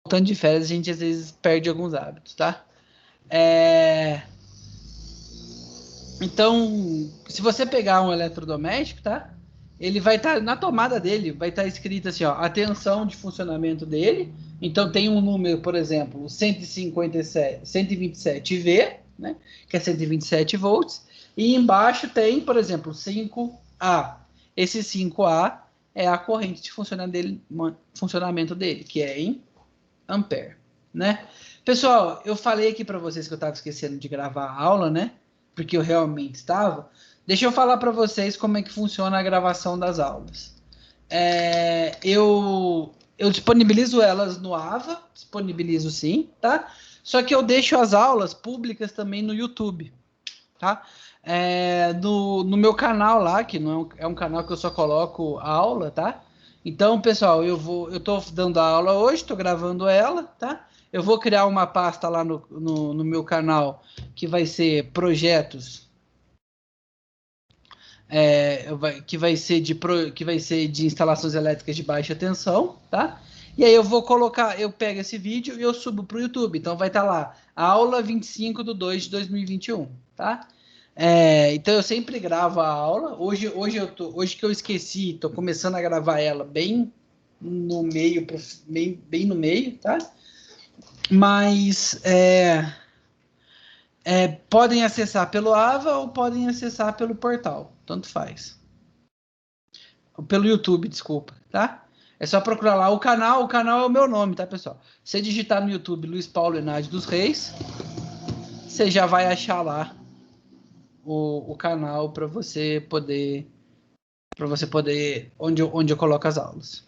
voltando de férias, a gente às vezes perde alguns hábitos, tá? Então, se você pegar um eletrodoméstico, tá? Ele vai estar na tomada dele, vai estar escrito assim, ó, a tensão de funcionamento dele. Então tem um número, por exemplo, 127V, né? Que é 127 volts. E embaixo tem, por exemplo, 5A. Esse 5A é a corrente de funcionamento dele, que é em ampere, né? Pessoal, eu falei aqui para vocês que eu estava esquecendo de gravar a aula, né? Porque eu realmente estava. Deixa eu falar para vocês como é que funciona a gravação das aulas. Eu disponibilizo elas no AVA, disponibilizo sim, tá? Só que eu deixo as aulas públicas também no YouTube, tá? No meu canal lá, que não é um canal que eu só coloco a aula, tá? Então, pessoal, eu tô dando a aula hoje, tô gravando ela, tá? Eu vou criar uma pasta lá no meu canal que vai ser projetos, que vai ser de instalações elétricas de baixa tensão, tá? E aí eu pego esse vídeo e eu subo para o YouTube. Então vai estar lá, aula 25/2/2021, tá? Então eu sempre gravo a aula. Hoje que eu esqueci, tô começando a gravar ela bem no meio, bem no meio, tá? Mas podem acessar pelo AVA ou podem acessar pelo portal, tanto faz. Pelo YouTube, desculpa, tá? É só procurar lá o canal é o meu nome, tá, pessoal? Se digitar no YouTube Luiz Paulo Enádio dos Reis, você já vai achar lá o canal para você poder onde eu coloco as aulas.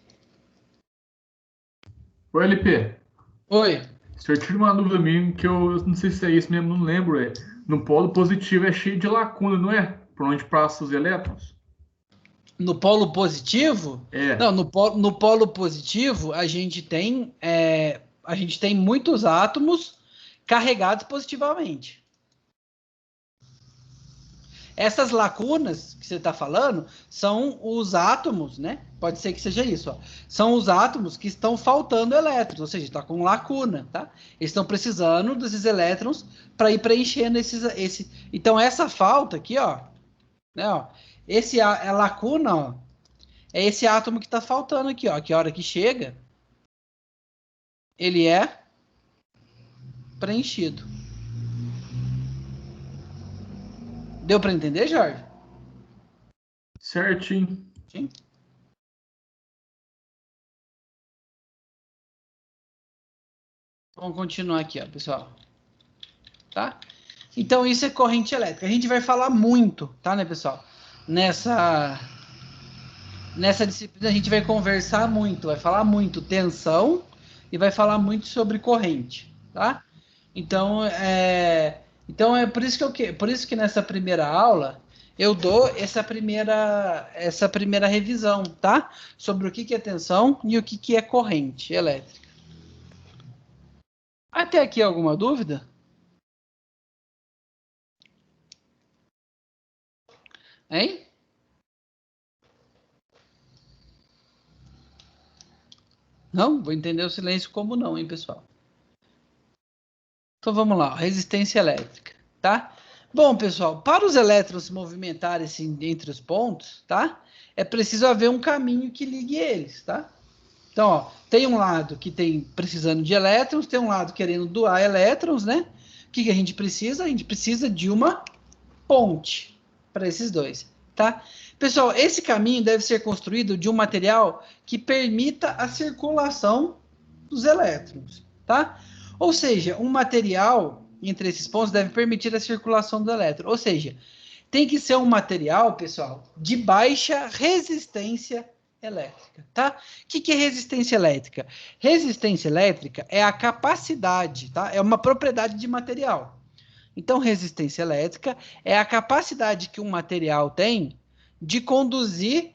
Oi, LP. Oi. O senhor tira uma dúvida minha que eu não sei se é isso mesmo, não lembro. No polo positivo é cheio de lacuna, não é? Por onde passam os elétrons? No polo positivo? Não, É. no polo positivo a gente tem muitos átomos carregados positivamente. Essas lacunas que você está falando são os átomos, né? Pode ser que seja isso, ó. São os átomos que estão faltando elétrons, ou seja, está com lacuna, tá? Eles estão precisando desses elétrons para ir preenchendo esse. Então essa falta aqui, ó, né? Ó, a lacuna, ó, é esse átomo que está faltando aqui, ó. Que a hora que chega, ele é preenchido. Deu para entender, Jorge? Certinho. Sim. Vamos continuar aqui, ó, pessoal. Tá? Então, isso é corrente elétrica. A gente vai falar muito, tá, né, pessoal? Nessa disciplina, a gente vai conversar muito, vai falar muito tensão e vai falar muito sobre corrente, tá? Então, é por isso que nessa primeira aula eu dou essa primeira revisão, tá? Sobre o que é tensão e o que é corrente elétrica. Até aqui alguma dúvida? Hein? Não? Vou entender o silêncio como não, hein, pessoal? Então vamos lá, resistência elétrica, tá? Bom, pessoal, para os elétrons se movimentarem assim, entre os pontos, tá? É preciso haver um caminho que ligue eles, tá? Então, ó, tem um lado que tem precisando de elétrons, tem um lado querendo doar elétrons, né? O que a gente precisa? A gente precisa de uma ponte para esses dois, tá? Pessoal, esse caminho deve ser construído de um material que permita a circulação dos elétrons, tá? Ou seja, um material entre esses pontos deve permitir a circulação do elétron. Ou seja, tem que ser um material, pessoal, de baixa resistência elétrica, tá? O que é resistência elétrica? Resistência elétrica é a capacidade, tá? É uma propriedade de material. Então, resistência elétrica é a capacidade que um material tem de conduzir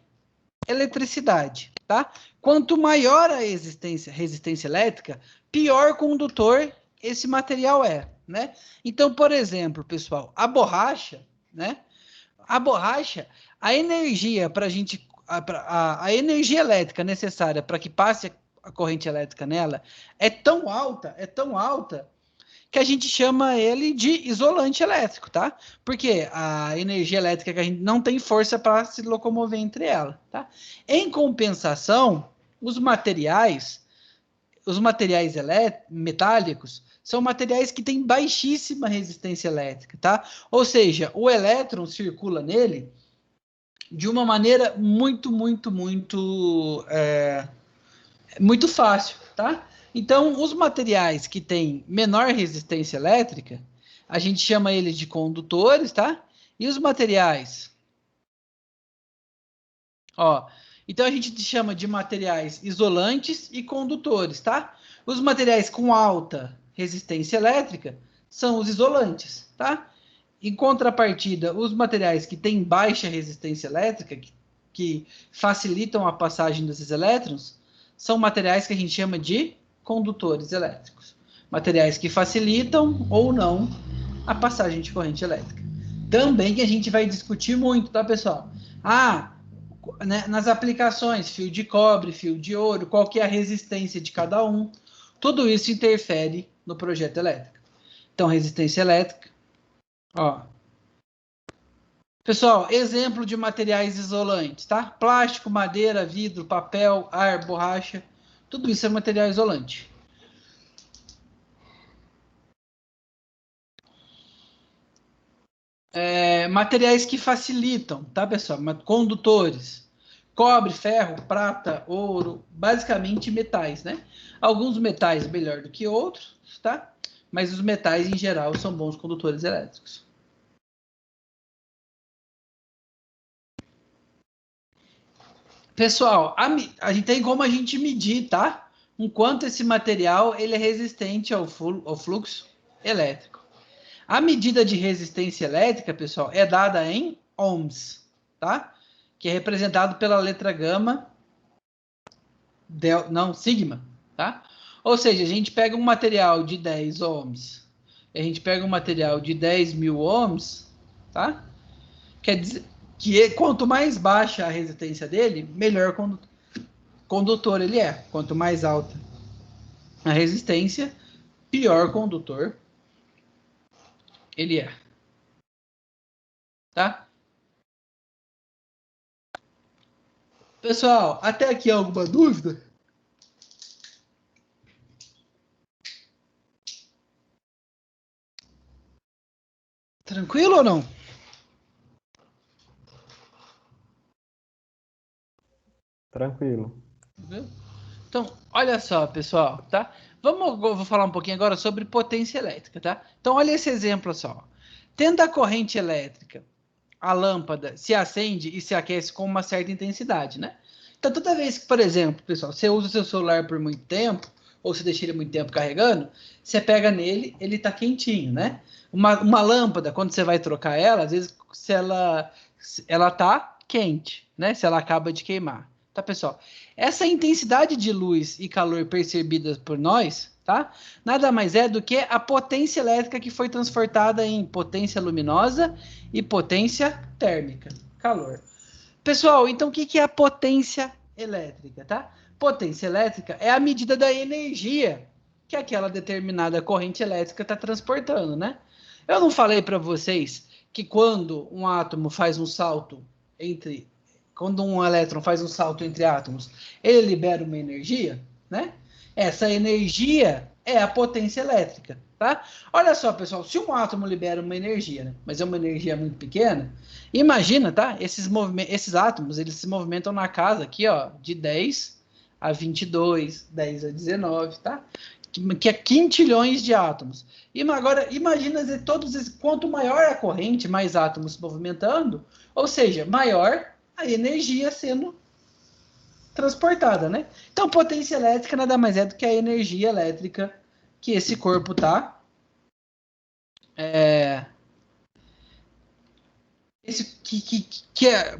eletricidade, tá? Quanto maior a resistência elétrica, pior condutor esse material é, né? Então, por exemplo, pessoal, a borracha, né? A borracha, a energia para a gente, a energia elétrica necessária para que passe a corrente elétrica nela é tão alta, que a gente chama ele de isolante elétrico, tá? Porque a energia elétrica que a gente não tem força para se locomover entre ela, tá? Em compensação, os materiais metálicos são materiais que têm baixíssima resistência elétrica, tá? Ou seja, o elétron circula nele de uma maneira muito fácil, tá? Então, os materiais que têm menor resistência elétrica, a gente chama eles de condutores, tá? E os materiais, ó, então a gente chama de materiais isolantes e condutores, tá? Os materiais com alta resistência elétrica são os isolantes, tá? Em contrapartida, os materiais que têm baixa resistência elétrica, que facilitam a passagem desses elétrons, são materiais que a gente chama de condutores elétricos. Materiais que facilitam ou não a passagem de corrente elétrica. Também que a gente vai discutir muito, tá, pessoal? Né, nas aplicações, fio de cobre, fio de ouro, qual que é a resistência de cada um. Tudo isso interfere no projeto elétrico. Então, resistência elétrica. Ó. Pessoal, exemplo de materiais isolantes, tá? Plástico, madeira, vidro, papel, ar, borracha. Tudo isso é material isolante. Materiais que facilitam, tá, pessoal? Condutores. Cobre, ferro, prata, ouro, basicamente metais, né? Alguns metais melhor do que outros, tá? Mas os metais, em geral, são bons condutores elétricos. Pessoal, a gente tem como a gente medir, tá? O quanto esse material ele é resistente ao fluxo elétrico. A medida de resistência elétrica, pessoal, é dada em ohms, tá? Que é representado pela letra gama, sigma, tá? Ou seja, a gente pega um material de 10 ohms, a gente pega um material de 10.000 ohms, tá? Quer dizer que quanto mais baixa a resistência dele, melhor condutor ele é. Quanto mais alta a resistência, pior condutor ele é. Tá? Pessoal, até aqui alguma dúvida? Tranquilo ou não? Tranquilo. Então, olha só, pessoal, tá? Vou falar um pouquinho agora sobre potência elétrica, tá? Então, olha esse exemplo só. Tendo a corrente elétrica, a lâmpada se acende e se aquece com uma certa intensidade, né? Então, toda vez que, por exemplo, pessoal, você usa o seu celular por muito tempo, ou você deixa ele muito tempo carregando, você pega nele, ele tá quentinho, né? Uma lâmpada, quando você vai trocar ela, às vezes se ela tá quente, né? Se ela acaba de queimar. Tá, pessoal? Essa intensidade de luz e calor percebida por nós, tá? Nada mais é do que a potência elétrica que foi transportada em potência luminosa e potência térmica, calor. Pessoal, então o que é a potência elétrica, tá? Potência elétrica é a medida da energia que aquela determinada corrente elétrica está transportando, né? Eu não falei para vocês que quando um átomo faz um salto quando um elétron faz um salto entre átomos, ele libera uma energia, né? Essa energia é a potência elétrica, tá? Olha só, pessoal, se um átomo libera uma energia, né? Mas é uma energia muito pequena, imagina, tá? Esses átomos, eles se movimentam na casa aqui, ó, de 10 a 22, 10 a 19, tá? Que é quintilhões de átomos. Agora, imagina quanto maior a corrente, mais átomos se movimentando, ou seja, maior a energia sendo transportada, né? Então, potência elétrica nada mais é do que a energia elétrica que esse corpo está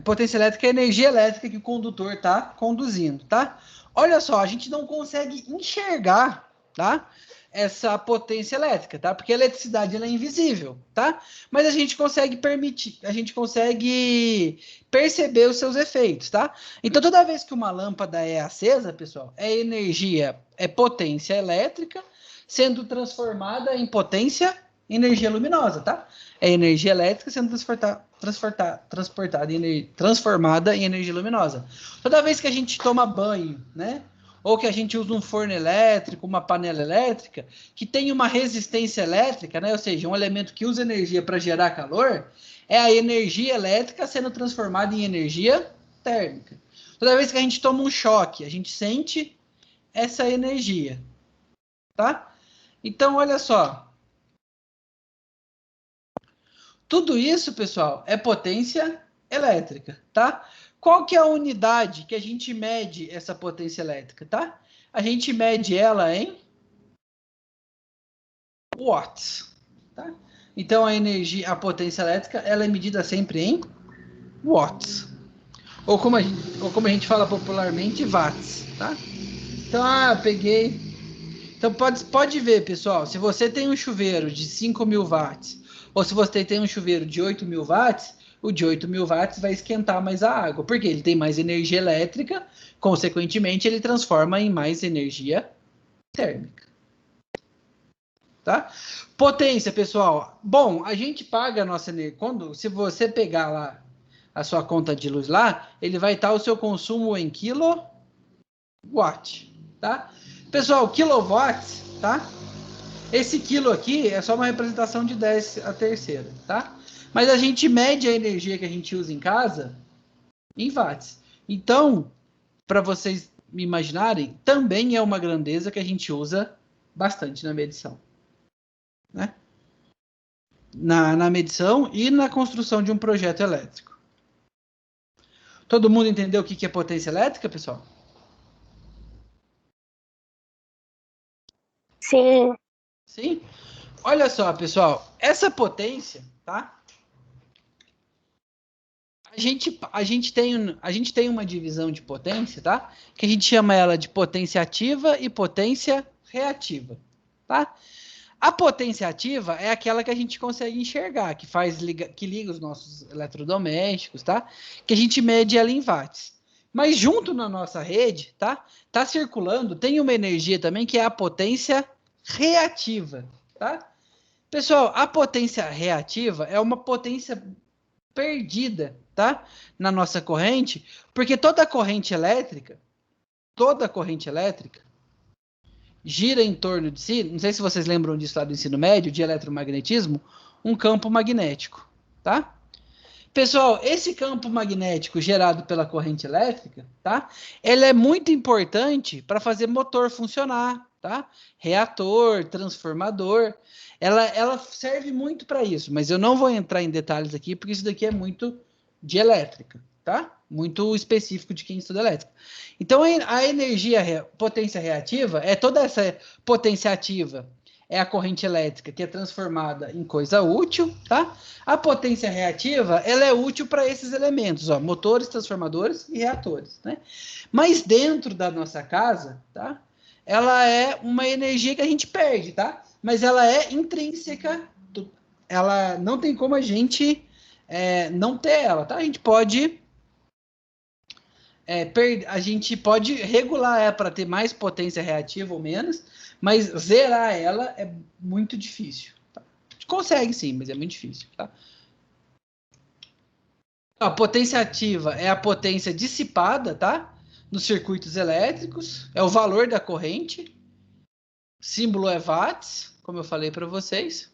potência elétrica é a energia elétrica que o condutor está conduzindo, tá? Olha só, a gente não consegue enxergar, tá? essa potência elétrica, tá? Porque a eletricidade ela é invisível, tá? Mas a gente consegue perceber os seus efeitos, tá? Então toda vez que uma lâmpada é acesa, pessoal, é energia, é potência elétrica sendo transformada em energia luminosa, tá? É energia elétrica sendo transformada em energia luminosa. Toda vez que a gente toma banho, né? Ou que a gente usa um forno elétrico, uma panela elétrica, que tem uma resistência elétrica, né? Ou seja, um elemento que usa energia para gerar calor, é a energia elétrica sendo transformada em energia térmica. Toda vez que a gente toma um choque, a gente sente essa energia, tá? Então, olha só. Tudo isso, pessoal, é potência elétrica, tá? Qual que é a unidade que a gente mede essa potência elétrica, tá? A gente mede ela em watts, tá? Então, a potência elétrica, ela é medida sempre em watts. Ou como a gente fala popularmente, watts, tá? Então, peguei... Então, pode ver, pessoal, se você tem um chuveiro de 5.000 watts, ou se você tem um chuveiro de 8.000 watts, o de 8.000 watts vai esquentar mais a água, porque ele tem mais energia elétrica, consequentemente, ele transforma em mais energia térmica. Tá? Potência, pessoal. Bom, a gente paga a nossa energia. Se você pegar lá a sua conta de luz lá, ele vai estar o seu consumo em quilowatt, tá? Pessoal, quilowatts, tá? Esse quilo aqui é só uma representação de 10 a terceira, tá? Mas a gente mede a energia que a gente usa em casa em watts. Então, para vocês me imaginarem, também é uma grandeza que a gente usa bastante na medição, né? Na medição e na construção de um projeto elétrico. Todo mundo entendeu o que é potência elétrica, pessoal? Sim. Sim? Olha só, pessoal, essa potência, tá? A gente tem uma divisão de potência, tá? Que a gente chama ela de potência ativa e potência reativa, tá? A potência ativa é aquela que a gente consegue enxergar, que liga os nossos eletrodomésticos, tá? Que a gente mede ela em watts. Mas junto na nossa rede, tá? Tá circulando, tem uma energia também que é a potência reativa, tá? Pessoal, a potência reativa é uma potência perdida, tá? Na nossa corrente, porque toda corrente elétrica gira em torno de si, não sei se vocês lembram disso lá do ensino médio, de eletromagnetismo, um campo magnético, tá? Pessoal, esse campo magnético gerado pela corrente elétrica, tá? Ele é muito importante para fazer motor funcionar, tá? Reator, transformador, ela serve muito para isso, mas eu não vou entrar em detalhes aqui, porque isso daqui é muito de elétrica, tá? Muito específico de quem estuda elétrica. Então, a energia, potência reativa, é toda essa potência ativa, é a corrente elétrica que é transformada em coisa útil, tá? A potência reativa, ela é útil para esses elementos, ó, motores, transformadores e reatores, né? Mas dentro da nossa casa, tá? Ela é uma energia que a gente perde, tá? Mas ela é intrínseca, ela não tem como a gente não ter ela, tá? A gente pode regular ela para ter mais potência reativa ou menos, mas zerar ela é muito difícil. Tá? A gente consegue sim, mas é muito difícil. Tá? A potência ativa é a potência dissipada, tá? Nos circuitos elétricos, é o valor da corrente. Símbolo é watts, como eu falei para vocês.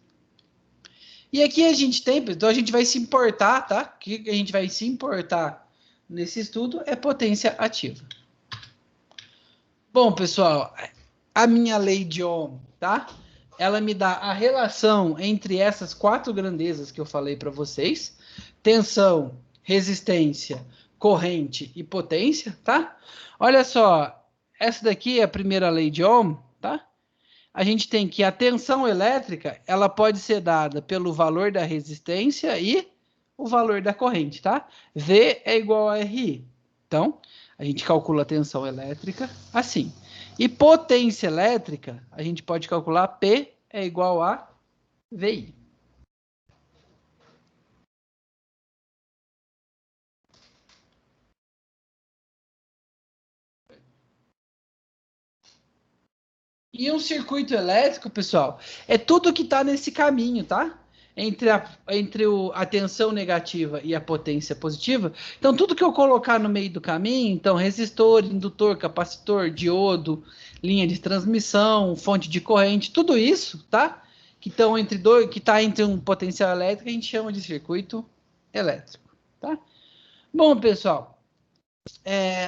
E aqui a gente tem, então a gente vai se importar, tá? O que a gente vai se importar nesse estudo é potência ativa. Bom, pessoal, a minha lei de Ohm, tá? Ela me dá a relação entre essas 4 grandezas que eu falei para vocês: tensão, resistência, corrente e potência, tá? Olha só, essa daqui é a primeira lei de Ohm, tá? A gente tem que a tensão elétrica, ela pode ser dada pelo valor da resistência e o valor da corrente, tá? V é igual a RI. Então, A gente calcula a tensão elétrica assim. E potência elétrica, a gente pode calcular P é igual a VI. E um circuito elétrico, pessoal, é tudo que está nesse caminho, tá? Entre a tensão negativa e a potência positiva. Então, tudo que eu colocar no meio do caminho, então, resistor, indutor, capacitor, diodo, linha de transmissão, fonte de corrente, tudo isso, tá? Que está entre um potencial elétrico, a gente chama de circuito elétrico, tá? Bom, pessoal,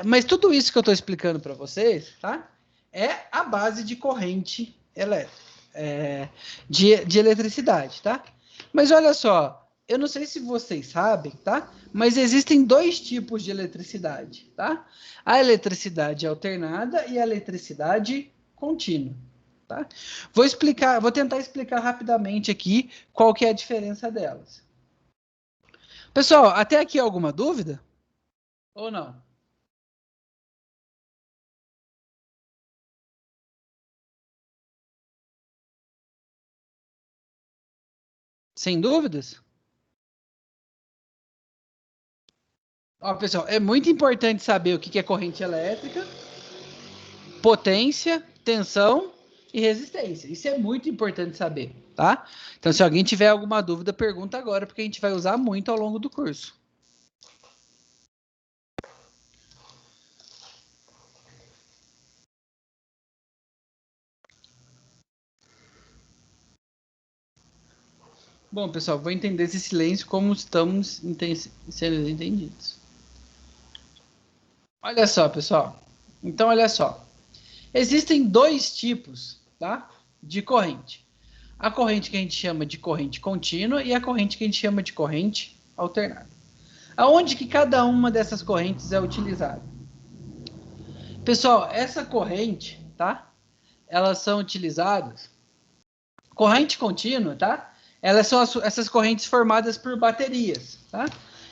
mas tudo isso que eu estou explicando para vocês, tá? É a base de corrente elétrica, de eletricidade, tá? Mas olha só, eu não sei se vocês sabem, tá? Mas existem dois tipos de eletricidade, tá? A eletricidade alternada e a eletricidade contínua, tá? Vou tentar explicar rapidamente aqui qual que é a diferença delas. Pessoal, até aqui alguma dúvida? Ou não? Sem dúvidas? Ó, pessoal, é muito importante saber o que é corrente elétrica, potência, tensão e resistência. Isso é muito importante saber, tá? Então, se alguém tiver alguma dúvida, pergunta agora, porque a gente vai usar muito ao longo do curso. Bom, pessoal, vou entender esse silêncio como estamos sendo entendidos. Olha só, pessoal. Então, olha só. Existem dois tipos, tá, de corrente. A corrente que a gente chama de corrente contínua e a corrente que a gente chama de corrente alternada. Aonde que cada uma dessas correntes é utilizada? Pessoal, essa corrente, tá? Elas são utilizadas. Corrente contínua, tá? Elas são essas correntes formadas por baterias, tá?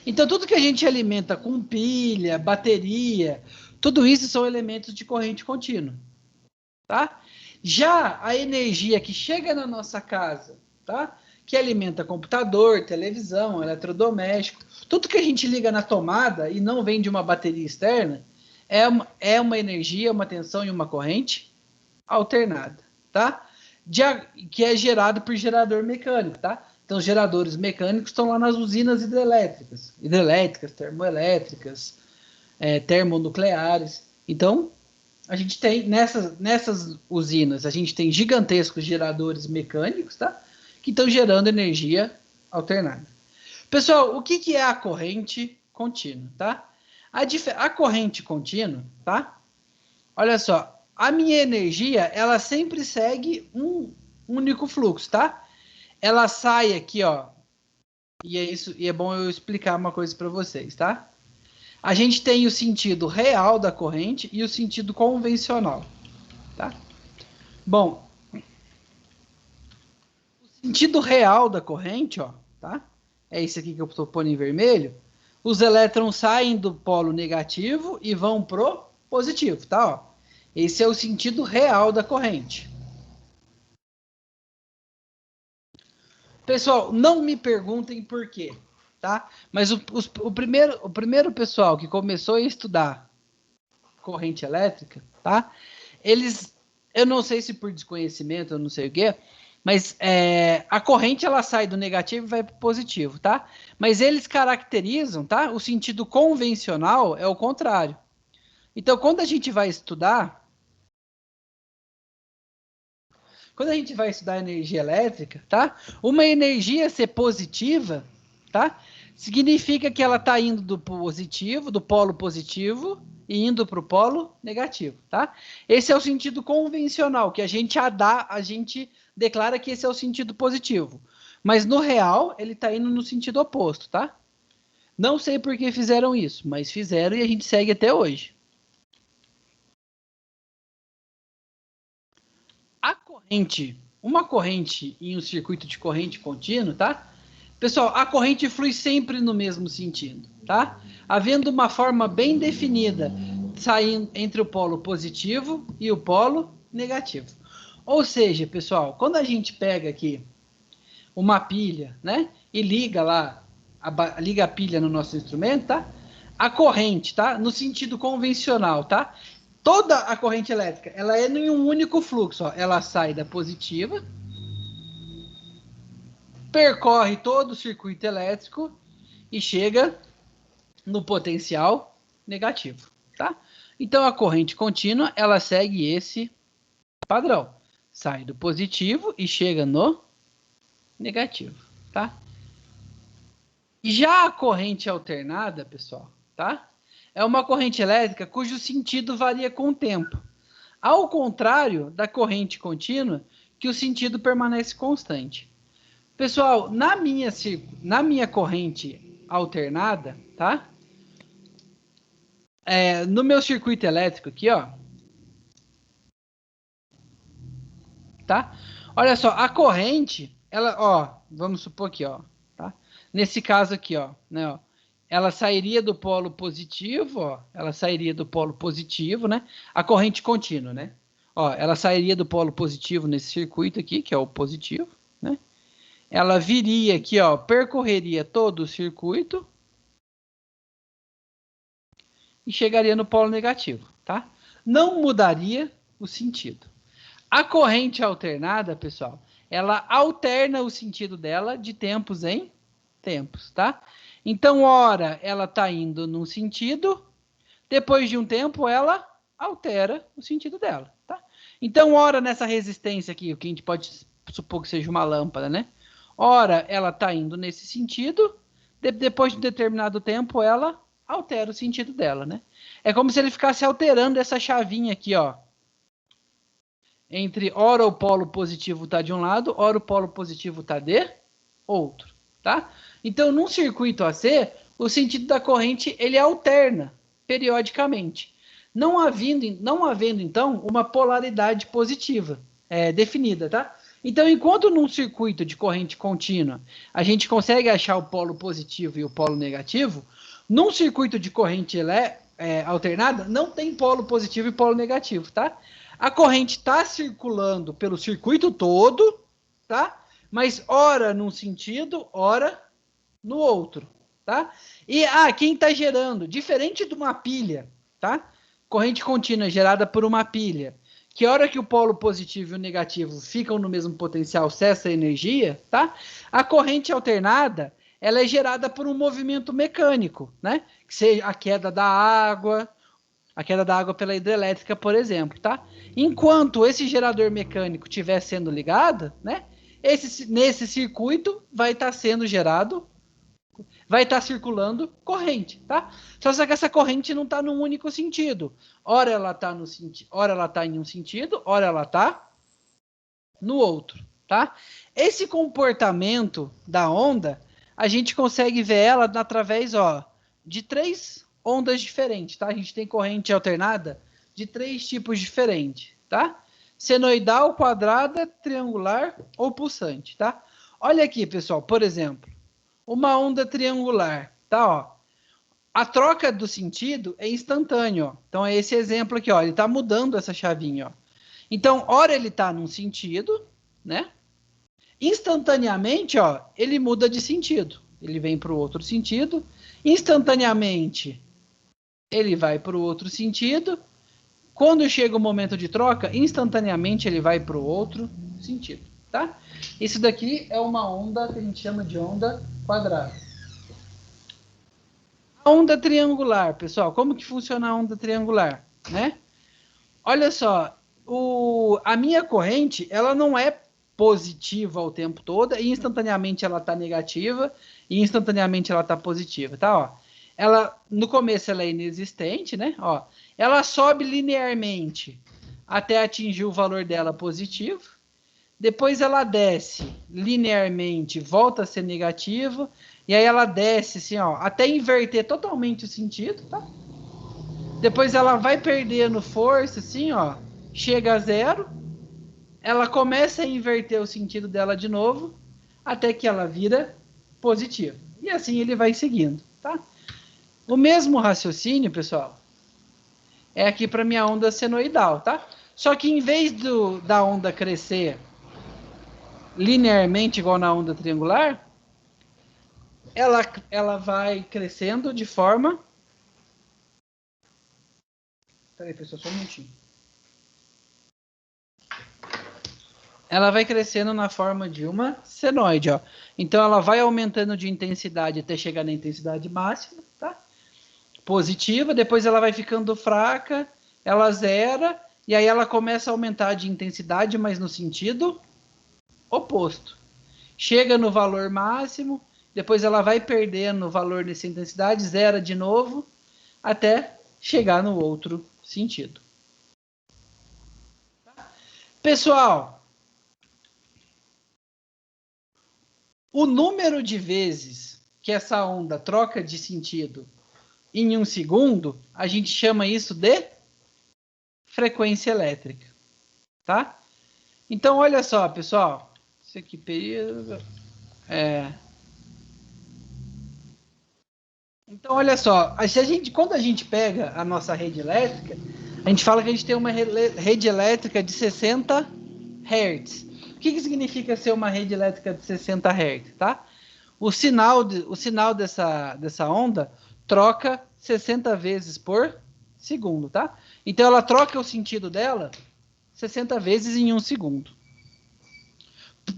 Então, tudo que a gente alimenta com pilha, bateria, tudo isso são elementos de corrente contínua, tá? Já a energia que chega na nossa casa, tá? Que alimenta computador, televisão, eletrodoméstico, tudo que a gente liga na tomada e não vem de uma bateria externa, é uma energia, uma tensão e uma corrente alternada, tá? Que é gerado por gerador mecânico, tá? Então, os geradores mecânicos estão lá nas usinas hidrelétricas, termoelétricas, termonucleares. Então, a gente tem, nessas usinas, a gente tem gigantescos geradores mecânicos, tá? Que estão gerando energia alternada. Pessoal, o que é a corrente contínua, tá? A corrente contínua, tá? Olha só, a minha energia, ela sempre segue um único fluxo, tá? Ela sai aqui, ó, e é bom eu explicar uma coisa para vocês, tá? A gente tem o sentido real da corrente e o sentido convencional, tá? Bom, o sentido real da corrente, ó, tá? É esse aqui que eu estou pondo em vermelho. Os elétrons saem do polo negativo e vão pro positivo, tá? Ó. Esse é o sentido real da corrente. Pessoal, não me perguntem por quê, tá? Mas o primeiro pessoal que começou a estudar corrente elétrica, tá? Eu não sei se por desconhecimento, eu não sei o quê, mas a corrente ela sai do negativo e vai para o positivo, tá? Mas eles caracterizam, tá? O sentido convencional é o contrário. Então, quando a gente vai estudar energia elétrica, tá? Uma energia ser positiva, tá? Significa que ela está indo do polo positivo, e indo para o polo negativo, tá? Esse é o sentido convencional, que a gente declara que esse é o sentido positivo. Mas no real, ele está indo no sentido oposto, tá? Não sei por que fizeram isso, mas fizeram e a gente segue até hoje. Uma corrente em um circuito de corrente contínua, tá? Pessoal, a corrente flui sempre no mesmo sentido, tá? Havendo uma forma bem definida, saindo entre o polo positivo e o polo negativo. Ou seja, pessoal, quando a gente pega aqui uma pilha, né, e liga lá, liga a pilha no nosso instrumento, tá? A corrente, tá? No sentido convencional, tá? Toda a corrente elétrica, ela é em um único fluxo, ó. Ela sai da positiva, percorre todo o circuito elétrico e chega no potencial negativo, tá? Então, a corrente contínua, ela segue esse padrão. Sai do positivo e chega no negativo, tá? Já a corrente alternada, pessoal, tá? É uma corrente elétrica cujo sentido varia com o tempo. Ao contrário da corrente contínua, que o sentido permanece constante. Pessoal, na minha corrente alternada, tá? No meu circuito elétrico aqui, ó. Tá? Olha só, a corrente, ela, ó, vamos supor aqui, ó, tá? Nesse caso aqui, ó, né, ó, ela sairia do polo positivo, ó, ela sairia do polo positivo, né? A corrente contínua, né? Ó, ela sairia do polo positivo nesse circuito aqui, que é o positivo, né? Ela viria aqui, ó, percorreria todo o circuito e chegaria no polo negativo, tá? Não mudaria o sentido. A corrente alternada, pessoal, ela alterna o sentido dela de tempos em tempos, tá? Então, ora, ela está indo num sentido, depois de um tempo, ela altera o sentido dela, tá? Então, ora, nessa resistência aqui, o que a gente pode supor que seja uma lâmpada, né? Ora, ela está indo nesse sentido, depois de um determinado tempo, ela altera o sentido dela, né? É como se ele ficasse alterando essa chavinha aqui, ó. Entre ora o polo positivo está de um lado, ora o polo positivo está de outro, tá? Então, num circuito AC, o sentido da corrente ele alterna periodicamente, não havendo então uma polaridade positiva definida, tá? Então, enquanto num circuito de corrente contínua a gente consegue achar o polo positivo e o polo negativo, num circuito de corrente alternada não tem polo positivo e polo negativo, tá? A corrente está circulando pelo circuito todo, tá? Mas ora num sentido, ora no outro, tá? E quem está gerando, diferente de uma pilha, tá? Corrente contínua gerada por uma pilha, que a hora que o polo positivo e o negativo ficam no mesmo potencial, cessa a energia, tá? A corrente alternada, ela é gerada por um movimento mecânico, né? Que seja a queda da água pela hidrelétrica, por exemplo, tá? Enquanto esse gerador mecânico estiver sendo ligado, né? Nesse circuito vai estar sendo gerado, vai estar circulando corrente, tá? Só que essa corrente não está num único sentido. Ora ela está em um sentido, ora ela está no outro, tá? Esse comportamento da onda, a gente consegue ver ela através, ó, de 3 ondas diferentes, tá? A gente tem corrente alternada de 3 tipos diferentes, tá? Senoidal, quadrada, triangular ou pulsante, tá? Olha aqui, pessoal, por exemplo, uma onda triangular, tá? Ó, a troca do sentido é instantâneo, ó. Então é esse exemplo aqui, ó, ele tá mudando essa chavinha, ó. Então, ora ele tá num sentido, né? Instantaneamente, ó, ele muda de sentido. Ele vem para o outro sentido. Instantaneamente, ele vai para o outro sentido. Quando chega o momento de troca, instantaneamente ele vai para o outro sentido, tá? Isso daqui é uma onda que a gente chama de onda quadrada. A onda triangular, pessoal, como que funciona a onda triangular, né? Olha só, a minha corrente, ela não é positiva o tempo todo, e instantaneamente ela está negativa, e instantaneamente ela está positiva, tá? Ó, no começo ela é inexistente, né? Ó, ela sobe linearmente até atingir o valor dela positivo, depois ela desce linearmente, volta a ser negativa, e aí ela desce assim, ó, até inverter totalmente o sentido, tá? Depois ela vai perdendo força, assim, ó, chega a zero, ela começa a inverter o sentido dela de novo, até que ela vira positiva. E assim ele vai seguindo, tá? O mesmo raciocínio, pessoal, é aqui para minha onda senoidal, tá? Só que em vez da onda crescer linearmente igual na onda triangular, ela vai crescendo de forma... Peraí, pessoal, só um minutinho. Ela vai crescendo na forma de uma senoide, ó. Então ela vai aumentando de intensidade até chegar na intensidade máxima, tá? Positiva, depois ela vai ficando fraca, ela zera, e aí ela começa a aumentar de intensidade, mas no sentido oposto. Chega no valor máximo, depois ela vai perdendo o valor dessa intensidade, zera de novo, até chegar no outro sentido. Pessoal, o número de vezes que essa onda troca de sentido em um segundo, a gente chama isso de frequência elétrica, tá? Então, olha só, pessoal. Isso aqui, período... Então, olha só. Quando a gente pega a nossa rede elétrica, a gente fala que a gente tem uma rede elétrica de 60 Hz. O que significa ser uma rede elétrica de 60 Hz, tá? O sinal dessa onda troca 60 vezes por segundo, tá? Então, ela troca o sentido dela 60 vezes em um segundo.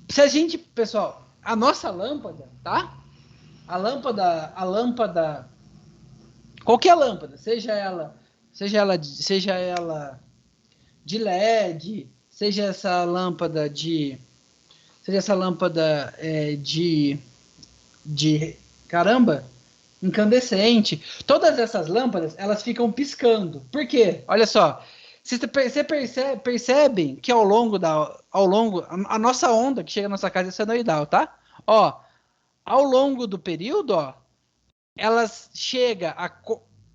Se a gente, pessoal, a nossa lâmpada, tá? A lâmpada, qualquer lâmpada, seja ela de LED, seja essa lâmpada de caramba, incandescente. Todas essas lâmpadas, elas ficam piscando. Por quê? Olha só. Você percebem que ao longo a nossa onda que chega na nossa casa é senoidal, tá? Ó, ao longo do período, ó,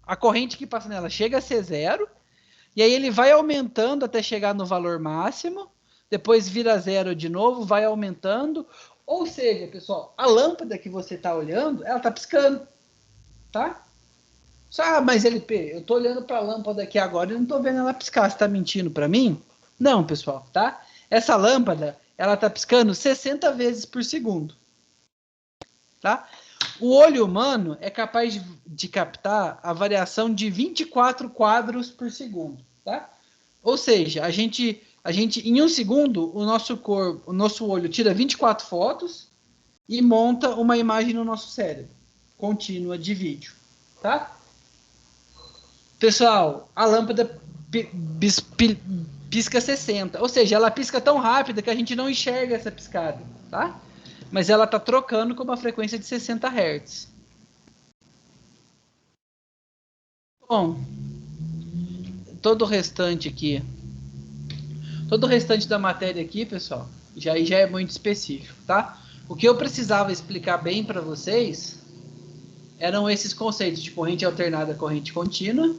a corrente que passa nela chega a ser zero, e aí ele vai aumentando até chegar no valor máximo, depois vira zero de novo, vai aumentando. Ou seja, pessoal, a lâmpada que você está olhando, ela está piscando, tá? Mas LP, eu tô olhando para a lâmpada aqui agora e não tô vendo ela piscar. Você tá mentindo para mim? Não, pessoal, tá? Essa lâmpada, ela tá piscando 60 vezes por segundo, tá? O olho humano é capaz de captar a variação de 24 quadros por segundo, tá? Ou seja, a gente em um segundo, o nosso olho tira 24 fotos e monta uma imagem no nosso cérebro, contínua de vídeo, tá? Pessoal, a lâmpada pisca 60, ou seja, ela pisca tão rápida que a gente não enxerga essa piscada, tá? Mas ela está trocando com uma frequência de 60 Hz. Bom, todo o restante da matéria aqui, pessoal, já é muito específico, tá? O que eu precisava explicar bem para vocês eram esses conceitos de corrente alternada, corrente contínua,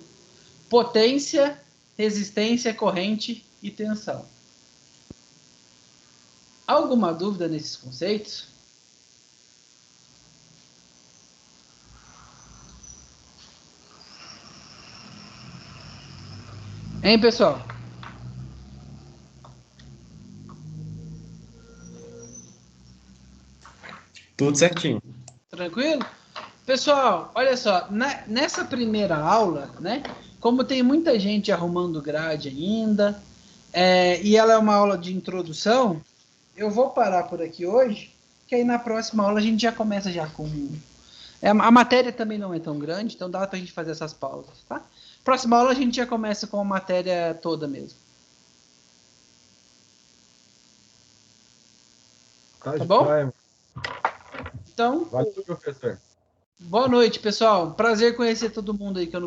potência, resistência, corrente e tensão. Alguma dúvida nesses conceitos? Hein, pessoal? Tudo certinho. Tranquilo? Pessoal, olha só, nessa primeira aula, né? Como tem muita gente arrumando grade ainda, e ela é uma aula de introdução, eu vou parar por aqui hoje, que aí na próxima aula a gente já começa já com... a matéria também não é tão grande, então dá pra gente fazer essas pausas, tá? Próxima aula a gente já começa com a matéria toda mesmo. Tá bom? Então, Valeu, professor. boa noite, pessoal. Prazer conhecer todo mundo aí que eu não